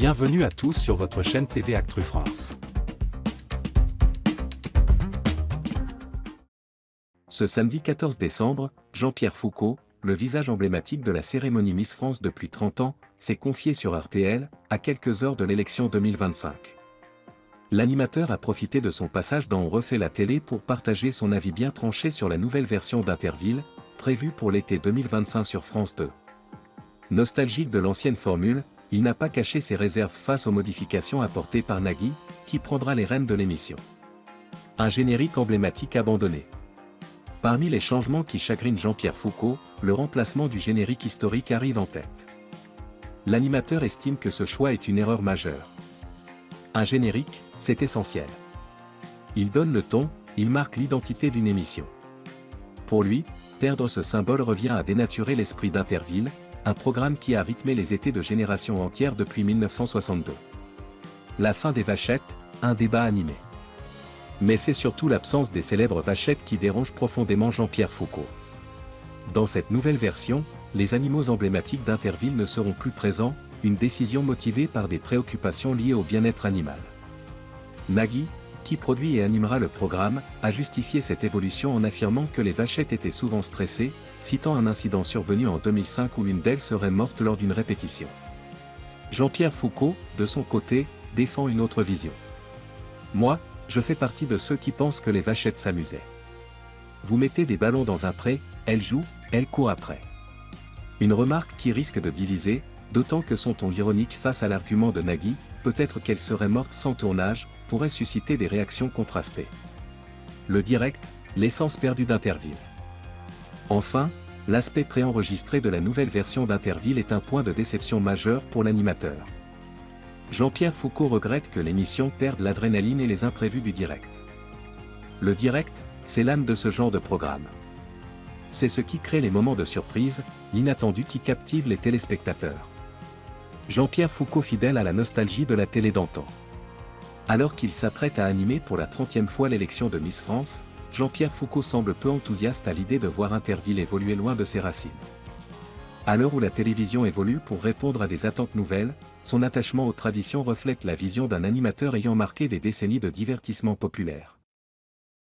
Bienvenue à tous sur votre chaîne TV Actu France. Ce samedi 14 décembre, Jean-Pierre Foucault, le visage emblématique de la cérémonie Miss France depuis 30 ans, s'est confié sur RTL, à quelques heures de l'élection 2025. L'animateur a profité de son passage dans On refait la télé pour partager son avis bien tranché sur la nouvelle version d'Interville, prévue pour l'été 2025 sur France 2. Nostalgique de l'ancienne formule, il n'a pas caché ses réserves face aux modifications apportées par Nagui, qui prendra les rênes de l'émission. Un générique emblématique abandonné. Parmi les changements qui chagrinent Jean-Pierre Foucault, le remplacement du générique historique arrive en tête. L'animateur estime que ce choix est une erreur majeure. Un générique, c'est essentiel. Il donne le ton, il marque l'identité d'une émission. Pour lui, perdre ce symbole revient à dénaturer l'esprit d'Interville, un programme qui a rythmé les étés de générations entières depuis 1962. La fin des vachettes, un débat animé. Mais c'est surtout l'absence des célèbres vachettes qui dérange profondément Jean-Pierre Foucault. Dans cette nouvelle version, les animaux emblématiques d'Interville ne seront plus présents, une décision motivée par des préoccupations liées au bien-être animal. Nagui, qui produit et animera le programme, a justifié cette évolution en affirmant que les vachettes étaient souvent stressées, citant un incident survenu en 2005 où l'une d'elles serait morte lors d'une répétition. Jean-Pierre Foucault, de son côté, défend une autre vision. Moi, je fais partie de ceux qui pensent que les vachettes s'amusaient. Vous mettez des ballons dans un pré, elles jouent, elles courent après. Une remarque qui risque de diviser, d'autant que son ton ironique face à l'argument de Nagui, peut-être qu'elle serait morte sans tournage, pourrait susciter des réactions contrastées. Le direct, l'essence perdue d'Interville. Enfin, l'aspect préenregistré de la nouvelle version d'Interville est un point de déception majeur pour l'animateur. Jean-Pierre Foucault regrette que l'émission perde l'adrénaline et les imprévus du direct. Le direct, c'est l'âme de ce genre de programme. C'est ce qui crée les moments de surprise, l'inattendu qui captive les téléspectateurs. Jean-Pierre Foucault fidèle à la nostalgie de la télé d'antan. Alors qu'il s'apprête à animer pour la 30e fois l'élection de Miss France, Jean-Pierre Foucault semble peu enthousiaste à l'idée de voir Interville évoluer loin de ses racines. À l'heure où la télévision évolue pour répondre à des attentes nouvelles, son attachement aux traditions reflète la vision d'un animateur ayant marqué des décennies de divertissement populaire.